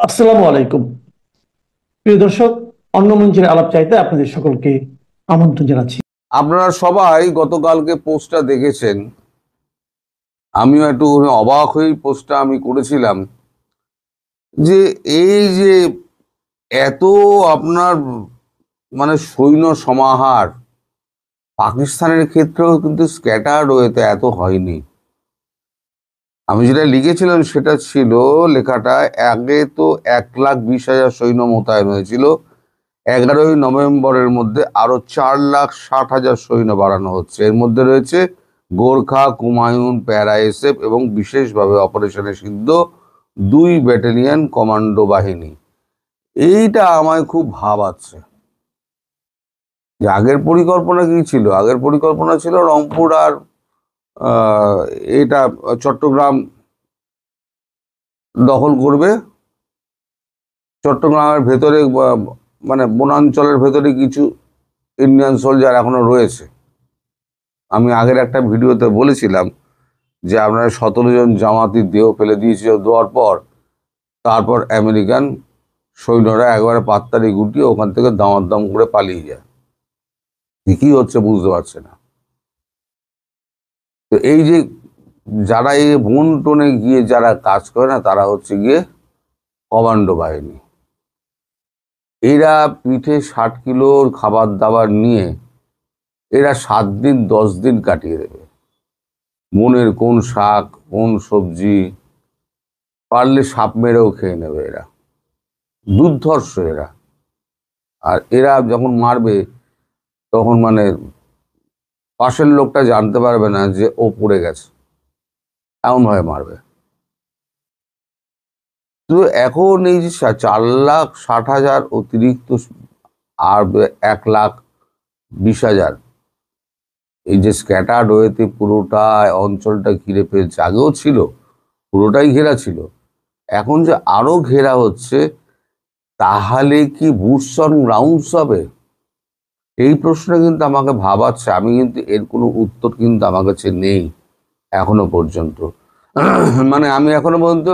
আসসালামু আলাইকুম। প্রিয় দর্শক, অন্য মঞ্চের আলাপ চাইতে আপনাদের সকলকে আমন্ত্রণ জানাচ্ছি। আপনারা সবাই গতকালকে পোস্টটা দেখেছেন। আমিও একটু অবাক হয়েই পোস্টটা আমি করেছিলাম যে এই যে এত আপনার মানে সৈন্য সমাহার পাকিস্তানের ক্ষেত্রেও কিন্তু স্ক্যাটার্ড ওয়েতে এত হয়নি। আমি যেটা লিখেছিলাম সেটা ছিল লেখাটা, আগে তো 1,20,000 সৈন্য মোতায়েন হয়েছিল, 11ই নভেম্বরের মধ্যে আরো 4,60,000 সৈন্য বাড়ানো হচ্ছে। এর মধ্যে রয়েছে গোর্খা, কুমায়ুন, প্যারা এসএফ এবং বিশেষভাবে অপারেশনে সিদ্ধ 2 ব্যাটালিয়ন কমান্ডো বাহিনী। এইটা আমায় খুব ভাবাচ্ছে যে আগের পরিকল্পনা কি ছিল। আগের পরিকল্পনা ছিল রংপুর আর এটা চট্টগ্রাম দখল করবে। চট্টগ্রামের ভেতরে মানে বনাঞ্চলের ভেতরে কিছু ইন্ডিয়ান সোলজার এখনো রয়েছে। আমি আগের একটা ভিডিওতে বলেছিলাম যে আপনারা 17 জন জামাতির দেহ ফেলে দিয়েছিল দেওয়ার পর তারপর আমেরিকান সৈন্যরা একবারে পাত্তারি গুটিয়ে ওখান থেকে দামাদাম করে পালিয়ে যায়। কি হচ্ছে বুঝতে পারছে না। তো এই যে যারা এই বন্টনে গিয়ে যারা কাজ করে না, তারা হচ্ছে গিয়ে কমান্ডো বাহিনী। এরা পিঠে 60 কিলোর খাবার দাবার নিয়ে এরা 7 দিন 10 দিন কাটিয়ে দেবে। বনের কোন শাক, কোন সবজি, পারলে সাপ মেরেও খেয়ে নেবে এরা। দুর্ধর্ষ এরা। আর এরা যখন মারবে তখন মানে পাশের লোকটা জানতে পারবে না যে ও পড়ে গেছে, এমন ভাবে মারবে। তো এখন এই যে 4,60,000 অতিরিক্ত আর 1,20,000 এই যে স্ক্যাটার্ড ওয়েতে পুরোটা অঞ্চলটা ঘিরে ফেলছে, আগেও ছিল, পুরোটাই ঘেরা ছিল, এখন যে আরো ঘেরা হচ্ছে, তাহলে কি বুটস অন গ্রাউন্ডস হবে? এই প্রশ্ন কিন্তু আমাকে ভাবাচ্ছে। আমি কিন্তু এর কোনো উত্তর কিন্তু আমার কাছে নেই এখনো পর্যন্ত। মানে আমি এখনো পর্যন্ত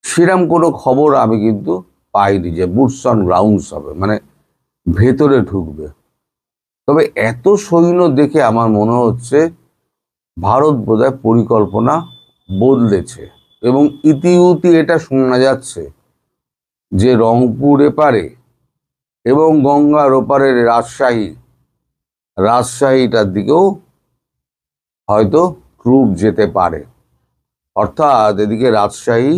সেরম কোনো খবর আমি কিন্তু পাইনি যে বুটস অন গ্রাউন্ডস হবে, মানে ভেতরে ঢুকবে। তবে এত সৈন্য দেখে আমার মনে হচ্ছে ভারত বোধহয় পরিকল্পনা বদলেছে। এবং ইতিউতি এটা শোনা যাচ্ছে যে রংপুর এপারে এবং গঙ্গার ওপারের রাজশাহীটার দিকেও হয়তো ট্রুপ যেতে পারে। অর্থাৎ এদিকে রাজশাহী,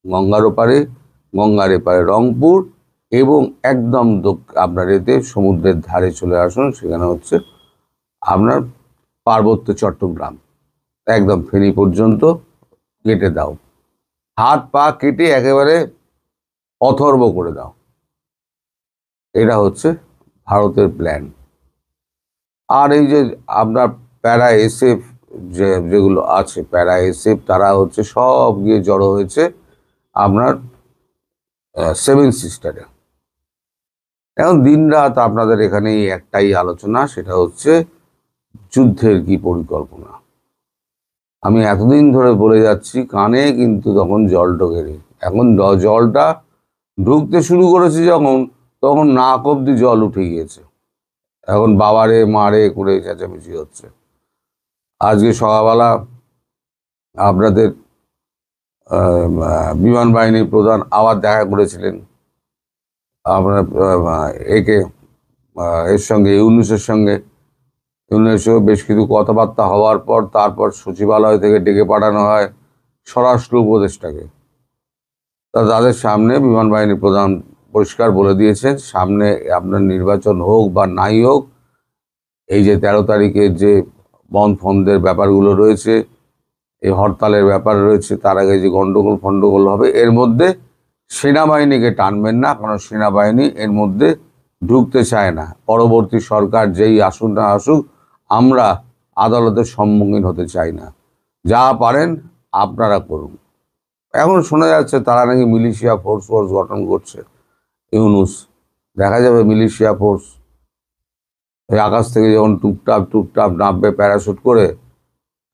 গঙ্গার ওপারে, গঙ্গার এপারে রংপুর, এবং একদম আপনার এতে সমুদ্রের ধারে চলে আসুন, সেখানে হচ্ছে আপনার পার্বত্য চট্টগ্রাম, একদম ফেনী পর্যন্ত কেটে দাও, হাত পা কেটে একেবারে অথর্ব করে দাও। এটা হচ্ছে ভারতের প্ল্যান। আর এই যে আপনার প্যারা এসএফ যেগুলো আছে, প্যারা এসএফ তারা হচ্ছে সব গিয়ে জড়ো হয়েছে আপনার 7 সিস্টারে। এখন দিন রাত আপনাদের এখানে একটাই আলোচনা, সেটা হচ্ছে যুদ্ধের কি পরিকল্পনা। আমি এতদিন ধরে বলে যাচ্ছি, কানে কিন্তু তখন জল ঢোকেনি। এখন জলটা ঢুকতে শুরু করেছে যখন, তখন নাক অব্দি জল উঠে গিয়েছে। এখন বাবারে মারে করে চেঁচামেচি হচ্ছে। আজকে সকালবেলা আপনাদের বিমান বাহিনীর প্রধান আবার দেখা করেছিলেন আপনার একে এর সঙ্গে, ইউনূসের সঙ্গে। ইউনূসের বেশ কিছু কথাবার্তা হওয়ার পর তারপর সচিবালয় থেকে ডেকে পাঠানো হয় স্বরাষ্ট্র উপদেষ্টাকে। তাদের সামনে বিমান বাহিনীর প্রধান পরিষ্কার বলে দিয়েছেন, সামনে আপনার নির্বাচন হোক বা নাই হোক, এই যে 13 তারিখের যে বন্ধ ফন্দের ব্যাপারগুলো রয়েছে, এই হরতালের ব্যাপার রয়েছে, তার আগে যে গন্ডগোল হবে, এর মধ্যে সেনাবাহিনীকে টানবেন না, কারণ সেনাবাহিনী এর মধ্যে ঢুকতে চায় না। পরবর্তী সরকার যেই আসুক না আসুক, আমরা আদালতের সম্মুখীন হতে চাই না। যা পারেন আপনারা করুন। এখন শোনা যাচ্ছে তারা নাকি মিলিশিয়া ফোর্স গঠন করছে। ইউনূস, দেখা যাবে মিলিশিয়া ফোর্স এই আকাশ থেকে যখন টুপটাপ নামবে প্যারাশুট করে,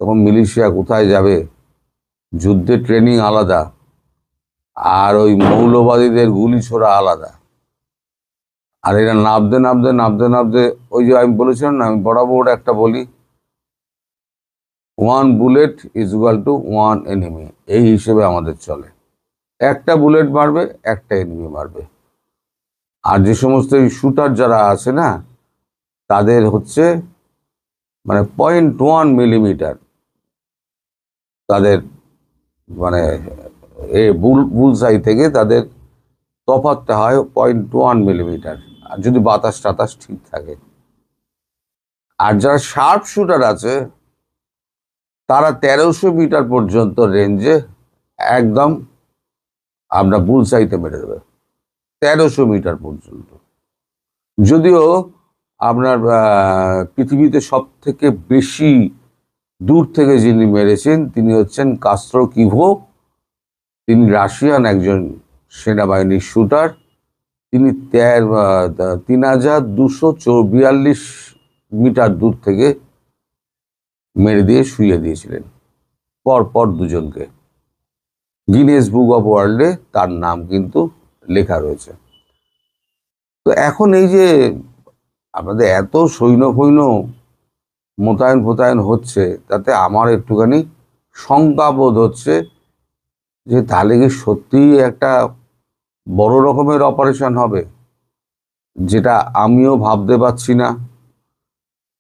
তখন মিলিশিয়া কোথায় যাবে? যুদ্ধের ট্রেনিং আলাদা আর ওই মৌলবাদীদের গুলি ছোড়া আলাদা। আর এরা নাবতে নাবতে নাবতে নাবতে, ওই যে আমি বলেছিলাম না, আমি বরাবর একটা বলি, 1 bullet is equal to 1 enemy, এই হিসেবে আমাদের চলে। একটা বুলেট মারবে, একটা এনিমি মারবে। আর যে সমস্ত এই শুটার যারা আছে না, তাদের হচ্ছে মানে 0.1 মিলিমিটার তাদের মানে বুলসাই থেকে তাদের তফাৎটা হয় 0.1 মিলিমিটার, আর যদি বাতাস টাতাস ঠিক থাকে। আর যারা শার্প শুটার আছে তারা 1300 মিটার পর্যন্ত রেঞ্জে একদম আমরা বুলসাইতে মেরে দেবে, 1300 মিটার পর্যন্ত। যদিও আপনার পৃথিবীতে সব থেকে বেশি দূর থেকে যিনি মেরেছেন তিনি হচ্ছেন কাস্ত্রোকিভো। তিনি রাশিয়ান একজন সেনাবাহিনীর শুটার। তিনি 3242 মিটার দূর থেকে মেরে দিয়ে শুইয়ে দিয়েছিলেন পরপর দুজনকে। গিনেস বুক অফ ওয়ার্ল্ডে তার নাম কিন্তু লেখা রয়েছে। তো এখন এই যে আপনাদের এত সৈন্য মোতায়েন হচ্ছে, তাতে আমার একটুখানি শঙ্কাবোধ হচ্ছে যে তাহলে কি সত্যিই একটা বড় রকমের অপারেশন হবে, যেটা আমিও ভাবতে পারছি না,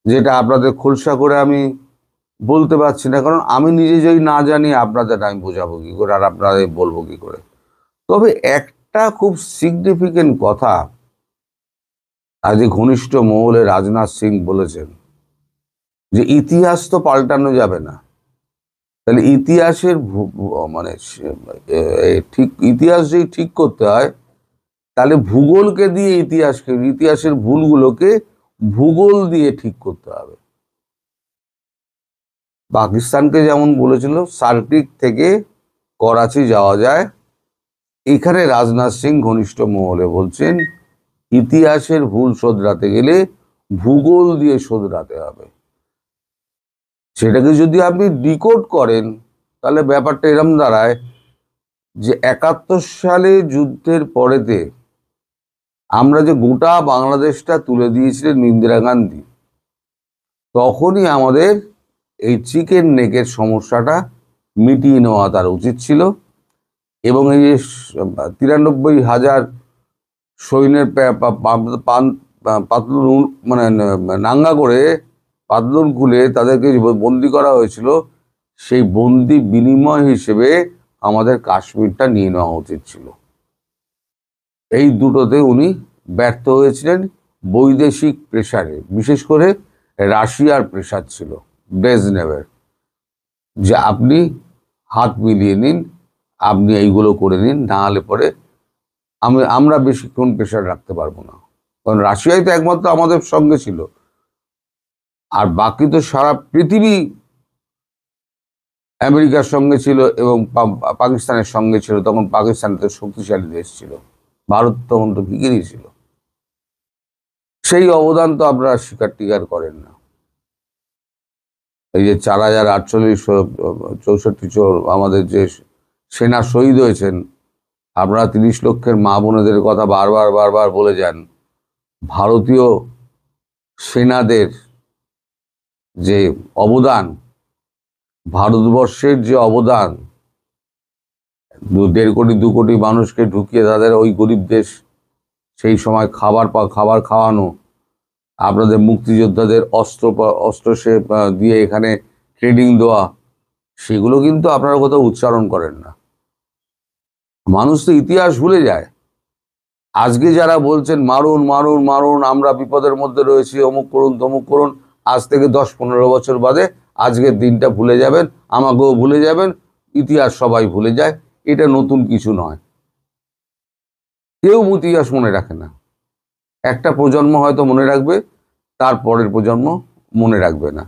যেটা আপনাদের খোলসা করে আমি বলতে পারছি না। কারণ আমি নিজে যদি না জানি আপনাদের আমি বোঝাবো কি করে, আর আপনাদের বলবো কি করে। তবে একটা খুব সিগনিফিকেন্ট কথা আজ ঘনিষ্ঠ মহলে রাজনাথ সিং বলেছেন যে ইতিহাস তো পাল্টানো যাবে না। তাহলে ইতিহাসের মানে ঠিক ইতিহাস যদি ঠিক করতে হয়, তাহলে ভূগোলকে দিয়ে ইতিহাসের ভুলগুলোকে ভূগোল দিয়ে ঠিক করতে হবে। পাকিস্তানকে যেমন বলেছিল সার্কিট থেকে করাচি যাওয়া যায়, এখানে রাজনাথ সিং ঘনিষ্ঠ মহলে বলছেন ইতিহাসের ভুল শোধরাতে গেলে ভূগোল দিয়ে শোধরাতে হবে। সেটাকে যদি আপনি ডিকোড করেন তাহলে ব্যাপারটা এরম দাঁড়ায় যে 71 সালে যুদ্ধের পরেতে আমরা যে গোটা বাংলাদেশটা তুলে দিয়েছিলেন ইন্দিরা গান্ধী, তখনই আমাদের এই চিকেন নেকের সমস্যাটা মিটিয়ে নেওয়া তার উচিত ছিল। এবং এই যে 93,000 সৈন্যের পাতলুন মানে নাঙ্গা করে পাতলুন খুলে তাদেরকে বন্দি করা হয়েছিল, সেই বন্দি বিনিময় হিসেবে আমাদের কাশ্মীরটা নিয়ে নেওয়া উচিত ছিল। এই দুটোতে উনি ব্যর্থ হয়েছিলেন। বৈদেশিক প্রেসারে, বিশেষ করে রাশিয়ার প্রেসার ছিল ব্রেজনেভের, যে আপনি হাত মিলিয়ে নিন, আপনি এইগুলো করে নিন, না হলে পরে আমরা বেশিক্ষণ প্রেসার রাখতে পারবো না। কারণ রাশিয়াই তো একমাত্র আমাদের সঙ্গে ছিল, আর বাকি তো সারা পৃথিবী আমেরিকার সঙ্গে ছিল এবং পাকিস্তানের সঙ্গে ছিল। তখন পাকিস্তান তো শক্তিশালী দেশ ছিল, ভারত তখন তো ভিখিরি ছিল। সেই অবদান তো আপনারা স্বীকার করেন না। এই যে 4,864 আমাদের যে সেনা শহীদ হয়েছেন, আপনারা 30 লক্ষের মা বোনেদের কথা বারবার বলে যান। ভারতীয় সেনাদের যে অবদান, ভারতবর্ষের যে অবদান, 1.5 কোটি 2 কোটি মানুষকে ঢুকিয়ে তাদের ওই গরিব দেশ সেই সময় খাবার খাওয়ানো, আপনাদের মুক্তিযোদ্ধাদের অস্ত্র সে দিয়ে এখানে ট্রেনিং দেওয়া, সেগুলো কিন্তু আপনারা কোথাও উচ্চারণ করেন না। মানুষ তো ইতিহাস ভুলে যায়। আজকে যারা বলছেন মারুন মারুন মারুন, আমরা বিপদের মধ্যে রয়েছি, অমুক করুন তমুক করুন, আজ থেকে 10-15 বছর বাদে আজকের দিনটা ভুলে যাবেন, আমাকেও ভুলে যাবেন, ইতিহাস সবাই ভুলে যায়। এটা নতুন কিছু নয়। কেউ ইতিহাস মনে রাখে না। একটা প্রজন্ম হয়তো মনে রাখবে, তার পরের প্রজন্ম মনে রাখবে না।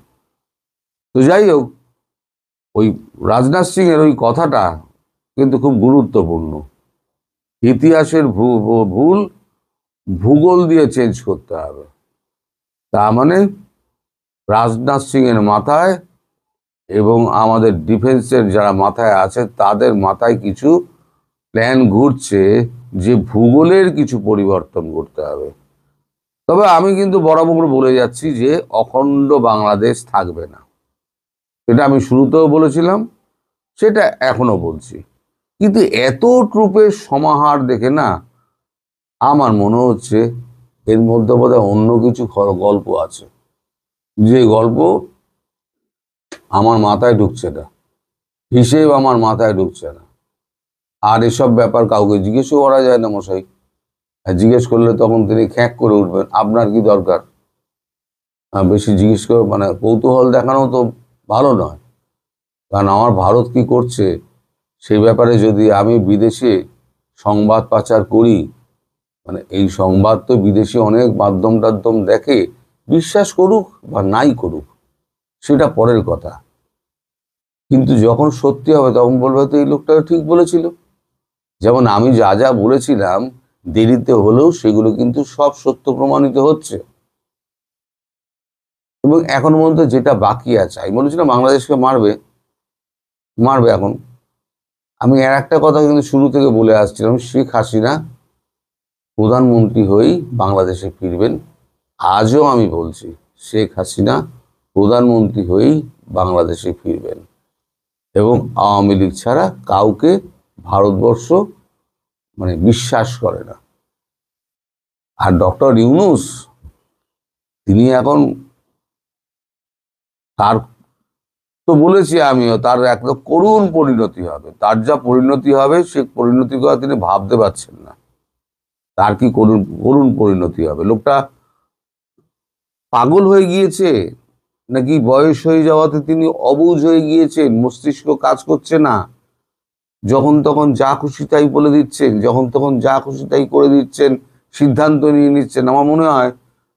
তো যাই হোক, ওই রাজনাথ সিং এর ওই কথাটা কিন্তু খুব গুরুত্বপূর্ণ। ইতিহাসের ভুল ভূগোল দিয়ে চেঞ্জ করতে হবে। তার মানে রাজনাথ সিং এর মাথায় এবং আমাদের ডিফেন্সের যারা মাথায় আছে তাদের মাথায় কিছু প্ল্যান ঘুরছে যে ভূগোলের কিছু পরিবর্তন করতে হবে। তবে আমি কিন্তু বরাবর বলে যাচ্ছি যে অখণ্ড বাংলাদেশ থাকবে না। এটা আমি শুরুতেও বলেছিলাম, সেটা এখনো বলছি। কিন্তু এত ট্রুপের সমাহার দেখে না আমার মনে হচ্ছে এর মধ্যে বোধহয় অন্য কিছু গল্প আছে, যে গল্প আমার মাথায় ঢুকছে না, হিসেব আমার মাথায় ঢুকছে না। আর এসব ব্যাপার কাউকে জিজ্ঞেসও করা যায় না মশাই। আর জিজ্ঞেস করলে তখন তিনি খ্যাঁক করে উঠবেন, আপনার কি দরকার? বেশি জিজ্ঞেস করে মানে কৌতূহল দেখানো তো ভালো নয়। কারণ আমার ভারত কি করছে সেই ব্যাপারে যদি আমি বিদেশে সংবাদ পাচার করি, মানে এই সংবাদ তো বিদেশি অনেক মাধ্যম টাধ্যম দেখে, বিশ্বাস করুক বা নাই করুক সেটা পরের কথা। কিন্তু যখন সত্যি হবে তখন বলবে তো এই লোকটা ঠিক বলেছিল। যেমন আমি যা যা বলেছিলাম দেরিতে হলেও সেগুলো কিন্তু সব সত্য প্রমাণিত হচ্ছে। এবং এখন পর্যন্ত যেটা বাকি আছে, আমি বলেছিলাম বাংলাদেশকে মারবে মারবে এখন। আমি আর একটা কথা কিন্তু শুরু থেকে বলে আসছিলাম, শেখ হাসিনা প্রধানমন্ত্রী হয়েই বাংলাদেশে ফিরবেন। আজও আমি বলছি শেখ হাসিনা প্রধানমন্ত্রী হয়েই বাংলাদেশে ফিরবেন, এবং আওয়ামী লীগ ছাড়া কাউকে ভারতবর্ষ মানে বিশ্বাস করে না। আর ডক্টর ইউনূস তিনি এখন, তার তো বলেছি আমিও, তার একটা করুণ পরিণতি হবে। তার যা পরিণতি হবে সে পরিণতির কথা তিনি ভাবতে পারছেন না। তার কি করুণ করুণ পরিণতি হবে। লোকটা পাগল হয়ে গিয়েছে নাকি বয়স হয়ে যাওয়াতে তিনি অবুঝ হয়ে গিয়েছেন, মস্তিষ্ক কাজ করছে না, যখন তখন যা খুশি তাই বলে দিচ্ছেন, যখন তখন যা খুশি তাই করে দিচ্ছেন, সিদ্ধান্ত নিয়ে নিচ্ছেন। আমার মনে হয়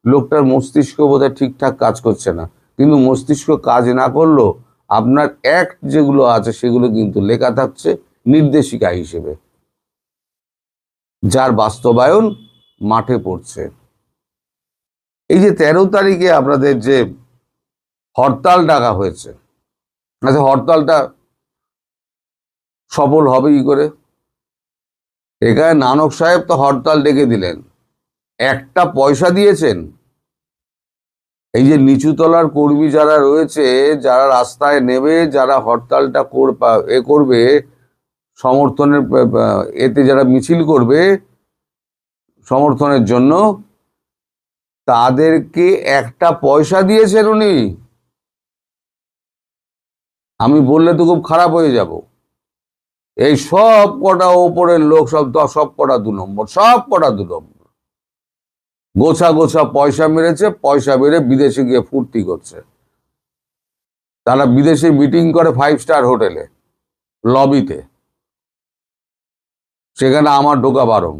লোকটার মস্তিষ্ক বোধহয় ঠিকঠাক কাজ করছে না। কিন্তু মস্তিষ্ক কাজ না করলেও আপনার অ্যাক্ট যেগুলো আছে সেগুলো কিন্তু লেখা থাকছে নির্দেশিকা হিসেবে, যার বাস্তবায়ন মাঠে পড়ছে। এই যে 13 তারিখে আপনাদের যে হরতাল ডাকা হয়েছে, আচ্ছা হরতালটা সফল হবে কি করে? এখানে নানক সাহেব তো হরতাল ডেকে দিলেন, একটা পয়সা দিয়েছেন? এই যে নিচুতলার কর্মী যারা রয়েছে, যারা রাস্তায় নেবে, যারা হরতালটা করবে সমর্থনের এতে যারা মিছিল করবে সমর্থনের জন্য, তাদেরকে একটা পয়সা দিয়েছেন উনি? আমি বললে তো খুব খারাপ হয়ে যাব। এই সব কটা ওপরের লোক সব কটা 2 নম্বর, সব কটা 2 নম্বর। গোছা গোছা পয়সা মেরেছে, পয়সা মেরে বিদেশে গিয়ে ফুর্তি করছে। তারা বিদেশে মিটিং করে 5 স্টার হোটেলে লবিতে, সেখানে আমার ঢোকা বারণ।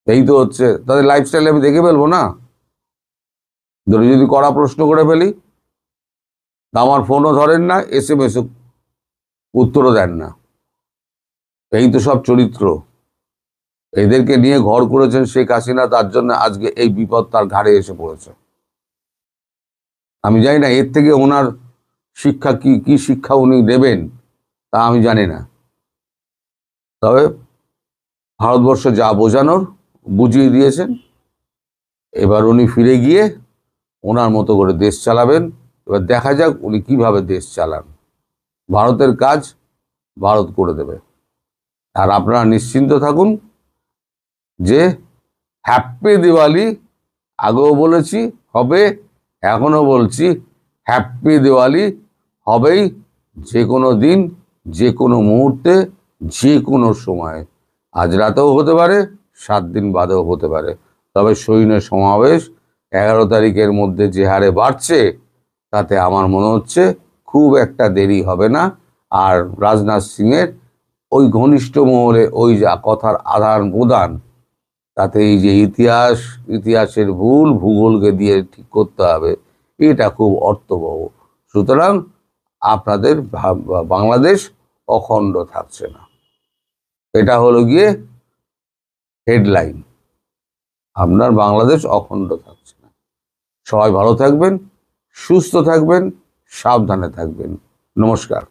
এই তো হচ্ছে তাদের লাইফস্টাইল। আমি দেখে ফেলবো না? যদি কড়া প্রশ্ন করে ফেলি, আমার ফোনও ধরেন না, SMS উত্তরও দেন না। এই তো সব চরিত্র। এদেরকে নিয়ে ঘর করেছেন শেখ হাসিনা, তার জন্য আজকে এই বিপদ তার ঘাড়ে এসে পড়েছে। আমি জানি না এর থেকে ওনার শিক্ষা কি, কি শিক্ষা উনি দেবেন তা আমি জানি না। তবে ভারতবর্ষ যা বোঝানোর বুঝিয়ে দিয়েছেন। এবার উনি ফিরে গিয়ে ওনার মতো করে দেশ চালাবেন। এবার দেখা যাক উনি কিভাবে দেশ চালান। ভারতের কাজ ভারত করে দেবে। আর আপনারা নিশ্চিন্ত থাকুন যে হ্যাপি দিওয়ালি। আগেও বলেছি হবে, এখনো বলছি হ্যাপি দিওয়ালি হবেই, যে কোনো দিন, যে কোনো মুহূর্তে, যে কোনো সময়। আজ রাতেও হতে পারে, 7 দিন বাদেও হতে পারে। তবে সৈন্য সমাবেশ 11 তারিখের মধ্যে যে হারে বাড়ছে, তাতে আমার মনে হচ্ছে খুব একটা দেরি হবে না। আর রাজনাথ সিংয়ের ওই ঘনিষ্ঠ মহলে ওই যা কথার আদান প্রদান, তাতে এই যে ইতিহাসের ভুল ভূগোলকে দিয়ে ঠিক করতে হবে, এটা খুব অর্থবহ। সুতরাং আপনাদের বাংলাদেশ অখণ্ড থাকছে না, এটা হলো গিয়ে হেডলাইন। আপনার বাংলাদেশ অখণ্ড থাকছে না। সবাই ভালো থাকবেন, সুস্থ থাকবেন, সাবধানে থাকবেন। নমস্কার।